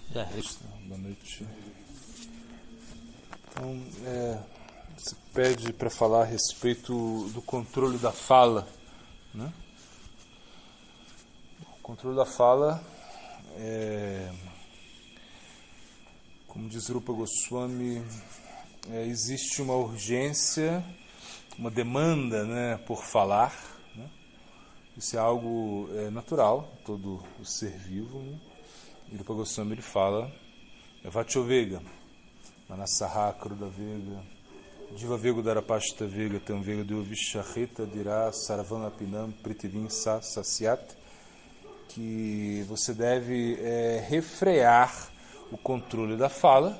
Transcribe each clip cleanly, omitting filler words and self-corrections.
Boa noite. Então, você pede para falar a respeito do controle da fala, né? O controle da fala, como diz Rupa Goswami, existe uma urgência, uma demanda, né, por falar, né? Isso é algo natural, todo o ser vivo, né? E Rupa Goswami ele fala Vachovega, Manasaha Kruda Vega, Diva Vego Darapashta Vega, Tam Vega Deovishaheta Dirá Saravan Apinam Pritivim Sa Sasyat, que você deve refrear o controle da fala,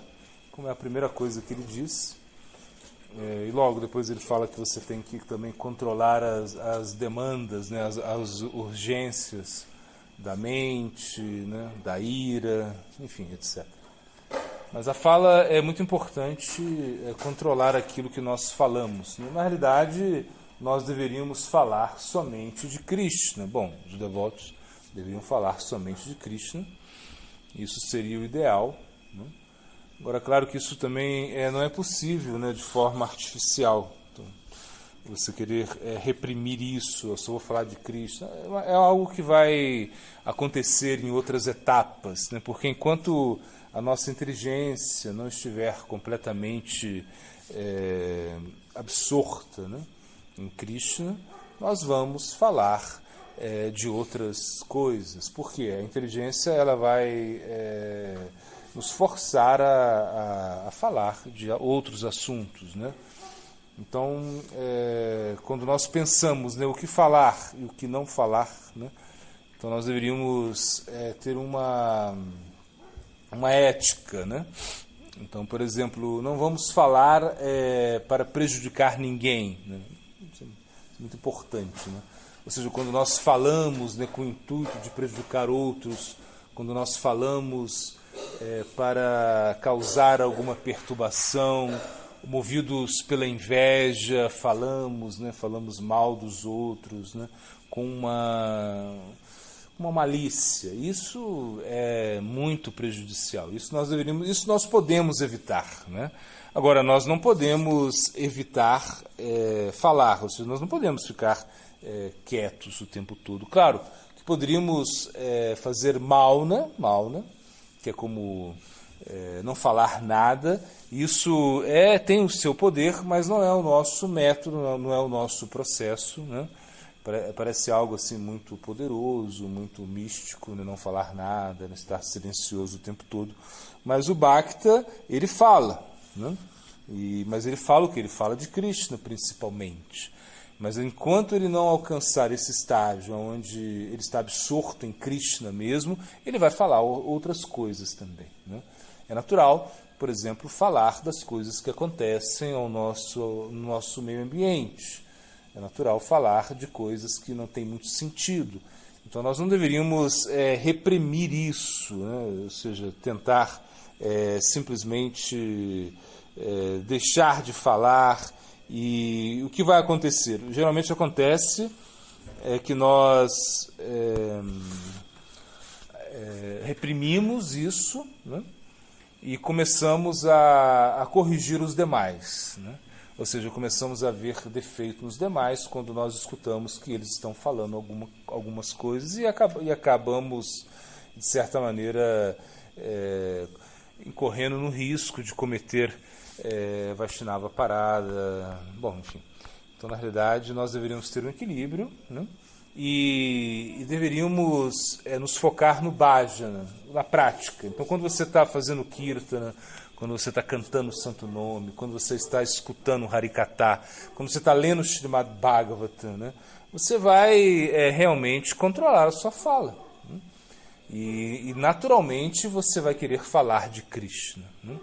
como é a primeira coisa que ele diz. E logo depois ele fala que você tem que também controlar as demandas, né, as urgências da mente, né, da ira, enfim, etc. Mas a fala é muito importante controlar aquilo que nós falamos. Na realidade, nós deveríamos falar somente de Krishna. Bom, os devotos deveriam falar somente de Krishna. Isso seria o ideal, né? Agora, claro que isso também não é possível, né, de forma artificial. Então, você querer reprimir isso, eu só vou falar de Krishna, é algo que vai acontecer em outras etapas, né? Porque enquanto a nossa inteligência não estiver completamente absorta, né, em Krishna, nós vamos falar de outras coisas. Por quê? A inteligência ela vai nos forçar a falar de outros assuntos, né? Então, quando nós pensamos, né, o que falar e o que não falar, né, então nós deveríamos ter uma ética, né? Então, por exemplo, não vamos falar para prejudicar ninguém, né? Isso é muito importante, né? Ou seja, quando nós falamos, né, com o intuito de prejudicar outros, quando nós falamos para causar alguma perturbação, movidos pela inveja, falamos, né, falamos mal dos outros, né, com uma malícia. Isso é muito prejudicial. Isso nós podemos evitar, né? Agora, nós não podemos evitar falar, ou seja, nós não podemos ficar quietos o tempo todo. Claro que poderíamos fazer mauna, que é como não falar nada. Isso tem o seu poder, mas não é o nosso método, não é o nosso processo, né? Parece algo assim muito poderoso, muito místico, né? Não falar nada, né? Estar silencioso o tempo todo. Mas o Bhakta, ele fala, né? Mas ele fala o quê? Ele fala de Krishna, principalmente. Mas enquanto ele não alcançar esse estágio onde ele está absorto em Krishna mesmo, ele vai falar outras coisas também, né? É natural, por exemplo, falar das coisas que acontecem no nosso meio ambiente. É natural falar de coisas que não têm muito sentido. Então nós não deveríamos reprimir isso, né? Ou seja, tentar simplesmente deixar de falar. E o que vai acontecer? Geralmente acontece que nós reprimimos isso, né? E começamos a corrigir os demais, né? Ou seja, começamos a ver defeito nos demais quando nós escutamos que eles estão falando algumas coisas e acabamos, de certa maneira, incorrendo no risco de cometer Vaishnava parada. Bom, enfim. Então, na realidade, nós deveríamos ter um equilíbrio, né? E deveríamos nos focar no bhajana, na prática. Então, quando você está fazendo kirtana, quando você está cantando o Santo Nome, quando você está escutando o Harikatha, quando você está lendo o Srimad Bhagavatam, né, você vai realmente controlar a sua fala, né? E naturalmente você vai querer falar de Krishna, né?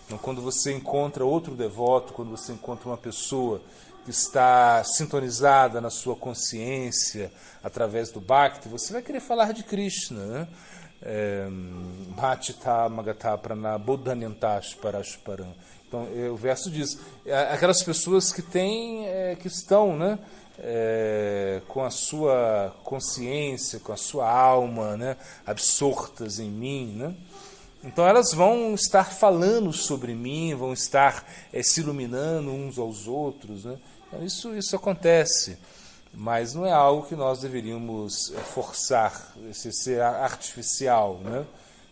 Então, quando você encontra outro devoto, quando você encontra uma pessoa que está sintonizada na sua consciência através do Bhakti, você vai querer falar de Krishna, né? Bhatita Magatha Prana Bodhanyantash Parashparam. Então, o verso diz, aquelas pessoas que estão, né, com a sua consciência, com a sua alma, né, absortas em mim, né? Então elas vão estar falando sobre mim, vão estar se iluminando uns aos outros, né? Então isso acontece, mas não é algo que nós deveríamos forçar, ser artificial, né?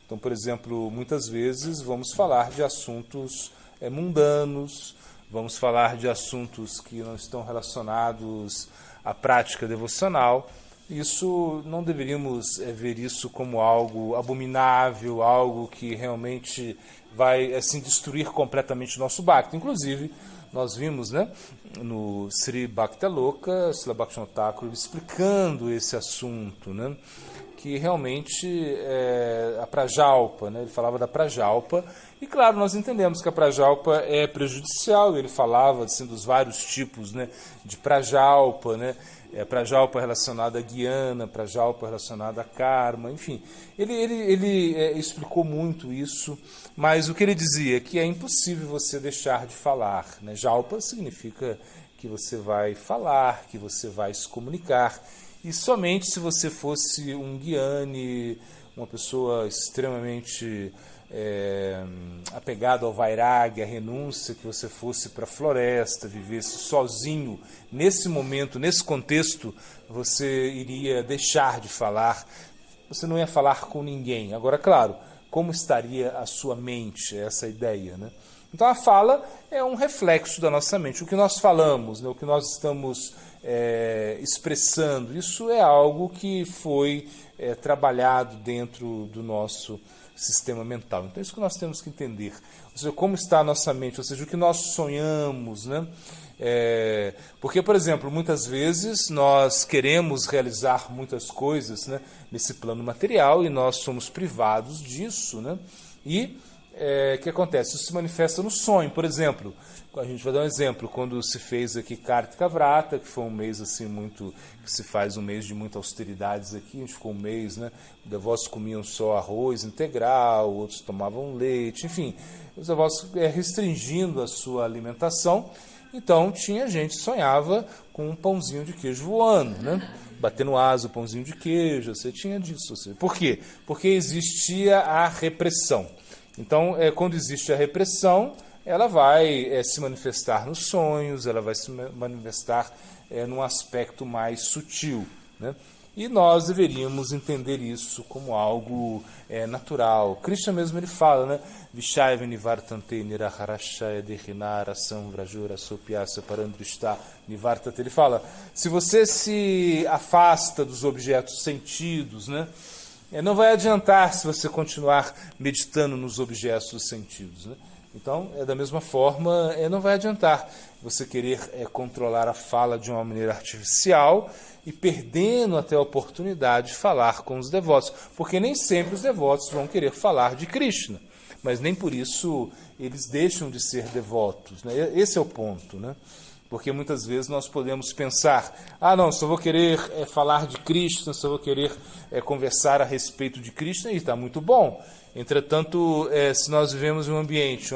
Então, por exemplo, muitas vezes vamos falar de assuntos mundanos, vamos falar de assuntos que não estão relacionados à prática devocional. Isso não deveríamos ver isso como algo abominável, algo que realmente vai assim destruir completamente o nosso Bhakti. Inclusive, nós vimos, né, no Sri Bhaktaloka, Srila Bhaktivinoda Thakur explicando esse assunto, né, que realmente a Prajalpa, né, ele falava da Prajalpa, e claro, nós entendemos que a Prajalpa é prejudicial, ele falava assim, dos vários tipos, né, de Prajalpa, né, Prajalpa relacionada a Guiana, Prajalpa relacionada a Karma, enfim. Ele explicou muito isso, mas o que ele dizia é que é impossível você deixar de falar, né? Jalpa significa que você vai falar, que você vai se comunicar, e somente se você fosse um Guiane, uma pessoa extremamente apegado ao vairagya, a renúncia, que você fosse para a floresta, vivesse sozinho, nesse momento, nesse contexto, você iria deixar de falar, você não ia falar com ninguém. Agora, claro, como estaria a sua mente, essa ideia, né? Então a fala é um reflexo da nossa mente. O que nós falamos, né, o que nós estamos expressando, isso é algo que foi trabalhado dentro do nosso sistema mental. Então é isso que nós temos que entender. Ou seja, como está a nossa mente, ou seja, o que nós sonhamos, né? Porque, por exemplo, muitas vezes nós queremos realizar muitas coisas, né, nesse plano material e nós somos privados disso, né? E o que acontece? Isso se manifesta no sonho. Por exemplo, a gente vai dar um exemplo, quando se fez aqui Kartika Vrata, que foi um mês assim muito, que se faz um mês de muita austeridades aqui, a gente ficou um mês, né? Os devotos comiam só arroz integral, outros tomavam leite, enfim, os devotos restringindo a sua alimentação. Então tinha gente que sonhava com um pãozinho de queijo voando, né? Batendo asa, o pãozinho de queijo, você tinha disso. Por quê? Porque existia a repressão. Então, quando existe a repressão, ela vai se manifestar nos sonhos, ela vai se manifestar num aspecto mais sutil, né? E nós deveríamos entender isso como algo natural. Krishna mesmo ele fala, né? Vishaya venivartante niraharashaya dehinara samvrajura sopyasa parandrishta nivartate. Ele fala, se você se afasta dos objetos sentidos, né? Não vai adiantar se você continuar meditando nos objetos dos sentidos, né? Então, da mesma forma, não vai adiantar você querer controlar a fala de uma maneira artificial e perdendo até a oportunidade de falar com os devotos, porque nem sempre os devotos vão querer falar de Krishna, mas nem por isso eles deixam de ser devotos, né? Esse é o ponto, né? Porque muitas vezes nós podemos pensar, não, só vou querer falar de Krishna, só vou querer conversar a respeito de Krishna, e está muito bom. Entretanto, se nós vivemos em um ambiente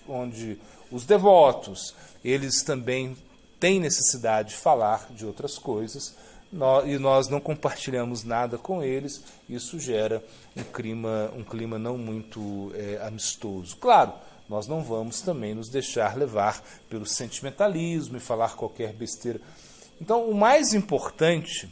onde os devotos, eles também têm necessidade de falar de outras coisas, e nós não compartilhamos nada com eles, isso gera um clima não muito amistoso. Claro, nós não vamos também nos deixar levar pelo sentimentalismo e falar qualquer besteira. Então, o mais importante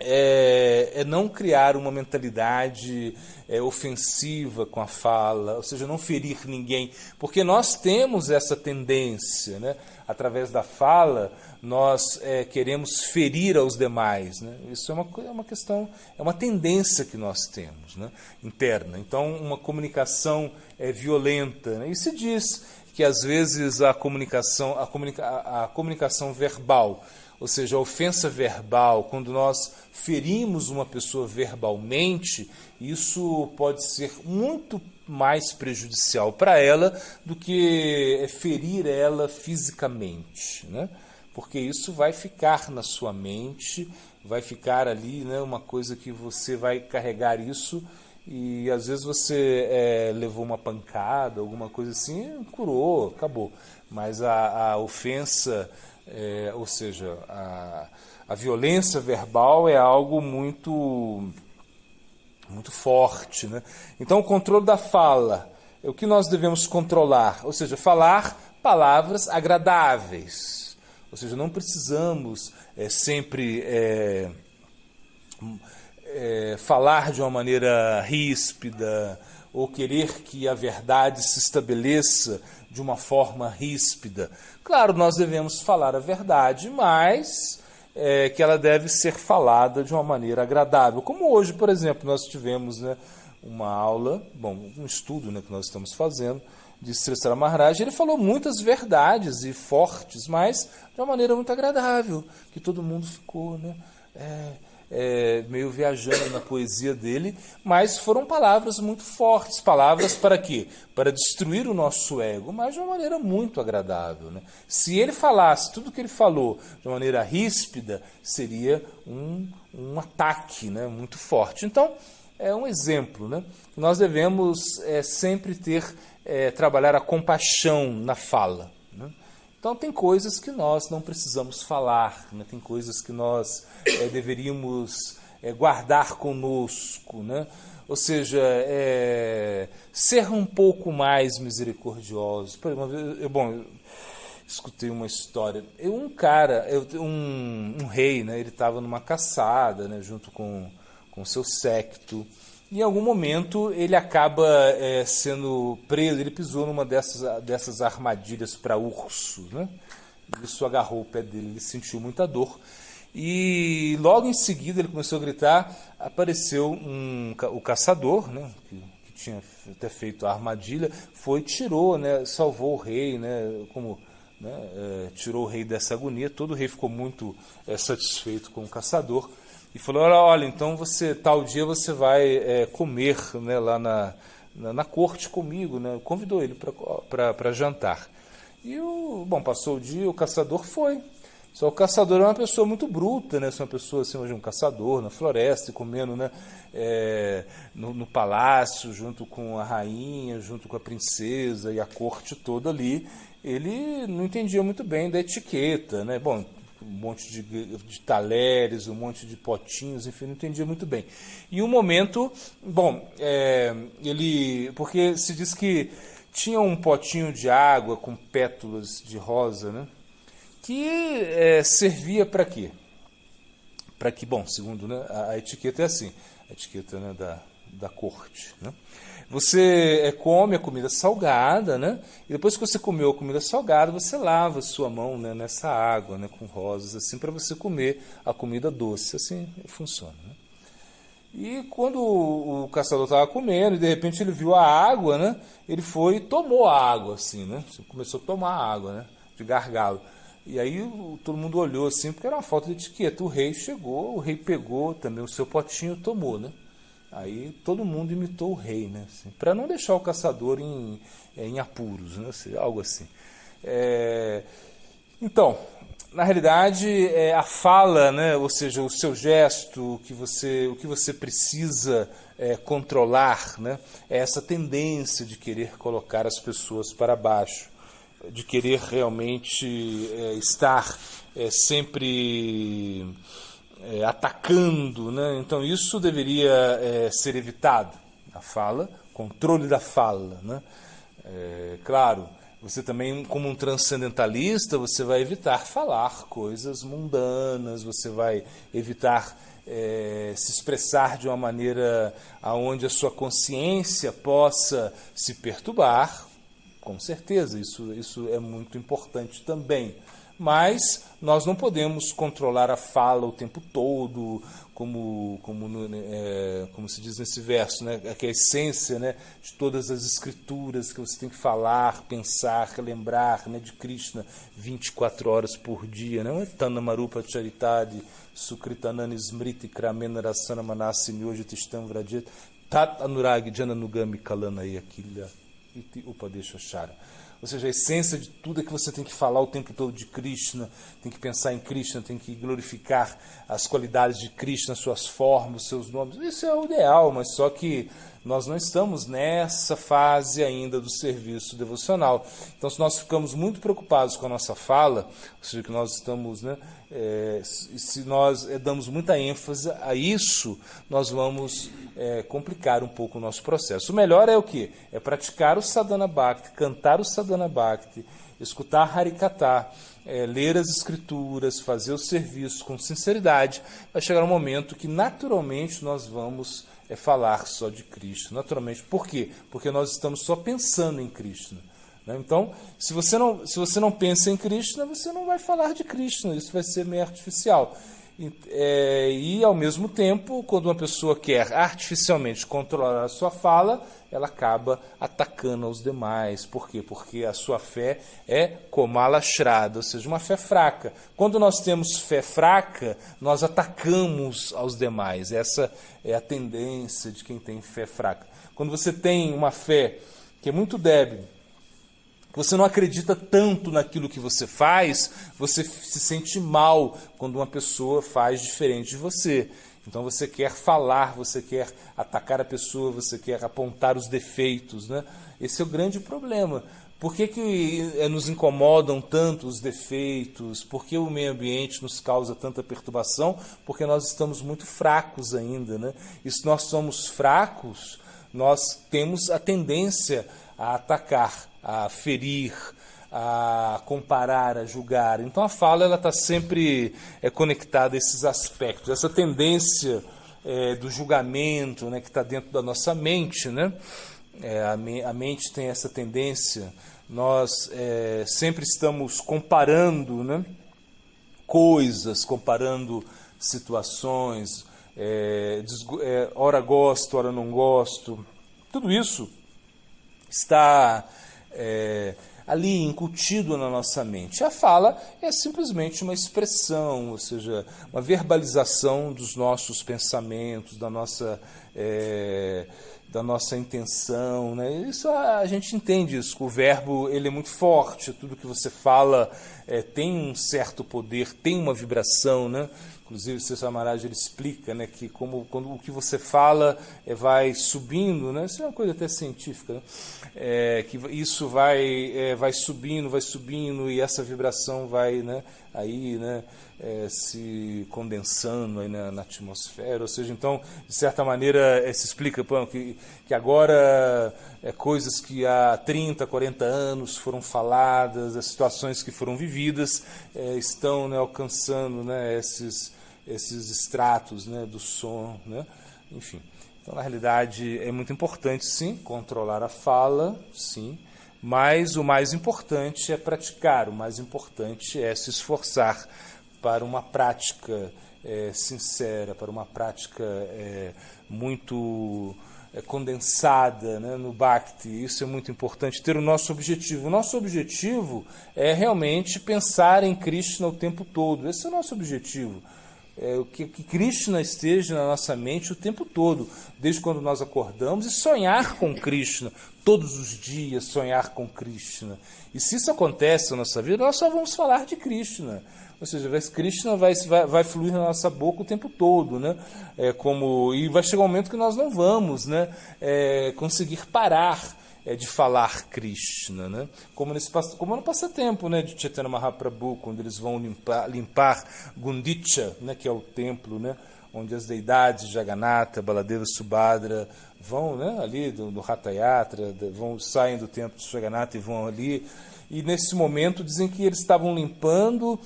é não criar uma mentalidade ofensiva com a fala, ou seja, não ferir ninguém, porque nós temos essa tendência, né? Através da fala, nós queremos ferir aos demais, né? Isso é uma questão, é uma tendência que nós temos, né? Interna. Então, uma comunicação violenta, né? E se diz que às vezes a comunicação verbal, ou seja, a ofensa verbal, quando nós ferimos uma pessoa verbalmente, isso pode ser muito mais prejudicial para ela do que ferir ela fisicamente, né? Porque isso vai ficar na sua mente, vai ficar ali, né, uma coisa que você vai carregar isso e às vezes você levou uma pancada, alguma coisa assim, curou, acabou. Mas a ofensa, ou seja, a violência verbal é algo muito muito forte, né? Então, o controle da fala é o que nós devemos controlar, ou seja, falar palavras agradáveis. Ou seja, não precisamos sempre falar de uma maneira ríspida ou querer que a verdade se estabeleça de uma forma ríspida. Claro, nós devemos falar a verdade, mas que ela deve ser falada de uma maneira agradável. Como hoje, por exemplo, nós tivemos, né, uma aula, um estudo, né, que nós estamos fazendo, de Sri Sara Maharaj. Ele falou muitas verdades e fortes, mas de uma maneira muito agradável, que todo mundo ficou, né, meio viajando na poesia dele, mas foram palavras muito fortes, palavras para quê? Para destruir o nosso ego, mas de uma maneira muito agradável, né? Se ele falasse tudo o que ele falou de uma maneira ríspida, seria um ataque, né, muito forte. Então, é um exemplo, né? Nós devemos sempre trabalhar a compaixão na fala, né? Então, tem coisas que nós não precisamos falar, né? Tem coisas que nós deveríamos guardar conosco, né? Ou seja, ser um pouco mais misericordioso. Por exemplo, eu escutei uma história. Um rei, né? Ele estava numa caçada, né? Junto com seu séquito. Em algum momento ele acaba sendo preso, ele pisou numa dessas armadilhas para urso, né? Isso agarrou o pé dele, ele sentiu muita dor. E logo em seguida ele começou a gritar, apareceu o caçador, né? Que tinha até feito a armadilha, tirou, né? Salvou o rei, né? Tirou o rei dessa agonia. Todo o rei ficou muito satisfeito com o caçador. E falou, olha, então tal dia você vai comer, né, lá na corte comigo, né? Convidou ele para jantar. E passou o dia, o caçador foi. Só o caçador é uma pessoa muito bruta, né? Uma pessoa assim, hoje um caçador na floresta, comendo, né, no palácio, junto com a rainha, junto com a princesa e a corte toda ali. Ele não entendia muito bem da etiqueta, né? Um monte de talheres, um monte de potinhos, enfim, não entendia muito bem. E um momento, porque se diz que tinha um potinho de água com pétalas de rosa, né, que servia para quê? Para que, segundo, né, a etiqueta é assim, a etiqueta, né, da corte, né? Você come a comida salgada, né? E depois que você comeu a comida salgada, você lava a sua mão, né, nessa água, né, com rosas, assim, para você comer a comida doce. Assim funciona, né? E quando o caçador estava comendo, e de repente ele viu a água, né? Ele foi e tomou a água, assim, né? Começou a tomar a água, né? De gargalo. E aí todo mundo olhou assim, porque era uma falta de etiqueta. O rei chegou, o rei pegou também o seu potinho e tomou, né? Aí todo mundo imitou o rei, né? Assim, para não deixar o caçador em apuros, né? Assim, algo assim. Então, na realidade, a fala, né? Ou seja, o seu gesto, o que você precisa controlar, né? É essa tendência de querer colocar as pessoas para baixo, de querer realmente estar sempre atacando, né? Então isso deveria ser evitado. A fala, controle da fala, né? Claro, você também, como um transcendentalista, você vai evitar falar coisas mundanas, você vai evitar se expressar de uma maneira aonde a sua consciência possa se perturbar. Com certeza, isso é muito importante também. Mas nós não podemos controlar a fala o tempo todo, como se diz nesse verso, né? Que é a essência, né, de todas as escrituras, que você tem que falar, pensar, lembrar, né, de Krishna 24 horas por dia. Né? Tana Marupa Charitadi, Sukritanani Smriti Kramena Rasana Manasi Myojitistam Vrajet, Tat Anurag Jananugami Kalanai Akilya Iti Upadesha Shara. Ou seja, a essência de tudo é que você tem que falar o tempo todo de Krishna, tem que pensar em Krishna, tem que glorificar as qualidades de Krishna, suas formas, seus nomes. Isso é o ideal, mas só que nós não estamos nessa fase ainda do serviço devocional. Então, se nós ficamos muito preocupados com a nossa fala, ou seja, que nós estamos, né, se nós damos muita ênfase a isso, nós vamos complicar um pouco o nosso processo. O melhor é o quê? É praticar o Sadhana Bhakti, cantar o Sadhana Bhakti, escutar Harikatha, ler as escrituras, fazer o serviço com sinceridade. Vai chegar um momento que naturalmente nós vamos falar só de Krishna. Naturalmente. Por quê? Porque nós estamos só pensando em Krishna. Então, se você não pensa em Krishna, você não vai falar de Krishna. Isso vai ser meio artificial. E, ao mesmo tempo, quando uma pessoa quer artificialmente controlar a sua fala, ela acaba atacando aos demais. Por quê? Porque a sua fé é komalashrada, ou seja, uma fé fraca. Quando nós temos fé fraca, nós atacamos aos demais. Essa é a tendência de quem tem fé fraca. Quando você tem uma fé que é muito débil, você não acredita tanto naquilo que você faz, você se sente mal quando uma pessoa faz diferente de você. Então você quer falar, você quer atacar a pessoa, você quer apontar os defeitos, né? Esse é o grande problema. Por que nos incomodam tanto os defeitos? Por que o meio ambiente nos causa tanta perturbação? Porque nós estamos muito fracos ainda, né? E se nós somos fracos, nós temos a tendência a atacar, a ferir, a comparar, a julgar. Então a fala ela está sempre conectada a esses aspectos. Essa tendência do julgamento, né, que está dentro da nossa mente, né? A mente tem essa tendência. Nós sempre estamos comparando, né, coisas, comparando situações, ora gosto, ora não gosto. Tudo isso está ali incutido na nossa mente. A fala é simplesmente uma expressão, ou seja, uma verbalização dos nossos pensamentos, da nossa intenção, né? Isso a gente entende isso. O verbo ele é muito forte. Tudo que você fala tem um certo poder, tem uma vibração, né? Inclusive, o Sri Maharaj ele explica, né, que quando o que você fala vai subindo, né, isso é uma coisa até científica, né, que isso vai subindo e essa vibração vai, né, aí, né, se condensando aí na atmosfera. Ou seja, então, de certa maneira, se explica que agora coisas que há 30, 40 anos foram faladas, as situações que foram vividas estão, né, alcançando, né, esses estratos, né, do som, né? Enfim. Então, na realidade, é muito importante, sim, controlar a fala, sim, mas o mais importante é praticar, o mais importante é se esforçar para uma prática sincera, para uma prática muito condensada, né, no Bhakti. Isso é muito importante, ter o nosso objetivo. O nosso objetivo é realmente pensar em Krishna o tempo todo. Esse é o nosso objetivo. Que Krishna esteja na nossa mente o tempo todo, desde quando nós acordamos, e sonhar com Krishna, todos os dias sonhar com Krishna. E se isso acontece na nossa vida, nós só vamos falar de Krishna. Ou seja, Krishna vai fluir na nossa boca o tempo todo, né? E vai chegar um momento que nós não vamos, né, conseguir parar de falar Krishna, né? Como no passatempo, né, de Chaitanya Mahaprabhu, quando eles vão limpar Gundicha, né, que é o templo, né, onde as deidades Jagannatha, Baladeva, Subhadra vão, né, ali do Hatha Yatra, saem do templo de Jagannatha e vão ali. E nesse momento dizem que eles estavam limpando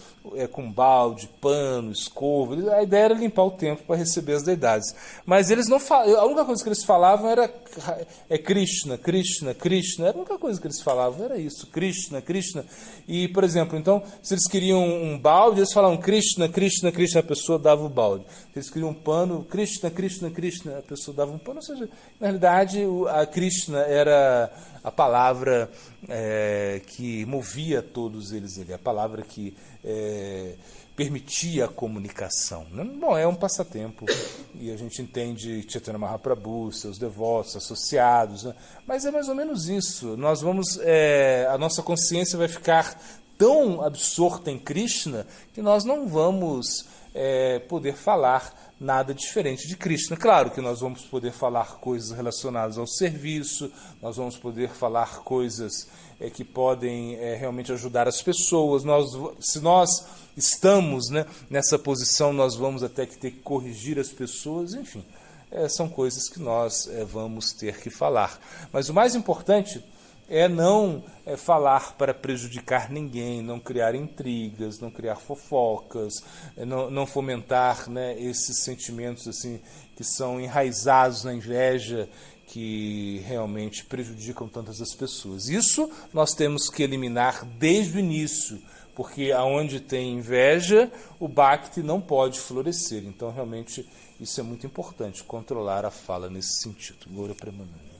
com balde, pano, escova. A ideia era limpar o templo para receber as deidades. Mas eles não a única coisa que eles falavam era Krishna, Krishna, Krishna. A única coisa que eles falavam era isso, Krishna, Krishna. E, por exemplo, então, se eles queriam um balde, eles falavam Krishna, Krishna, Krishna, a pessoa dava o balde. Se eles queriam um pano, Krishna, Krishna, Krishna, a pessoa dava um pano. Ou seja, na realidade, a Krishna era a palavra que movia todos eles ali, a palavra que permitia a comunicação, né? Bom, é um passatempo, e a gente entende Chaitanya Mahaprabhu, seus devotos, associados, né? Mas é mais ou menos isso. Nós vamos, a nossa consciência vai ficar tão absorta em Krishna que nós não vamos poder falar nada diferente de Krishna. Claro que nós vamos poder falar coisas relacionadas ao serviço, nós vamos poder falar coisas que podem realmente ajudar as pessoas. Se nós estamos, né, nessa posição, nós vamos até que ter que corrigir as pessoas, enfim, são coisas que nós vamos ter que falar. Mas o mais importante é não falar para prejudicar ninguém, não criar intrigas, não criar fofocas, não fomentar, né, esses sentimentos assim que são enraizados na inveja, que realmente prejudicam tantas as pessoas. Isso nós temos que eliminar desde o início, porque aonde tem inveja, o Bhakti não pode florescer. Então, realmente, isso é muito importante, controlar a fala nesse sentido. Gaura Premanandi.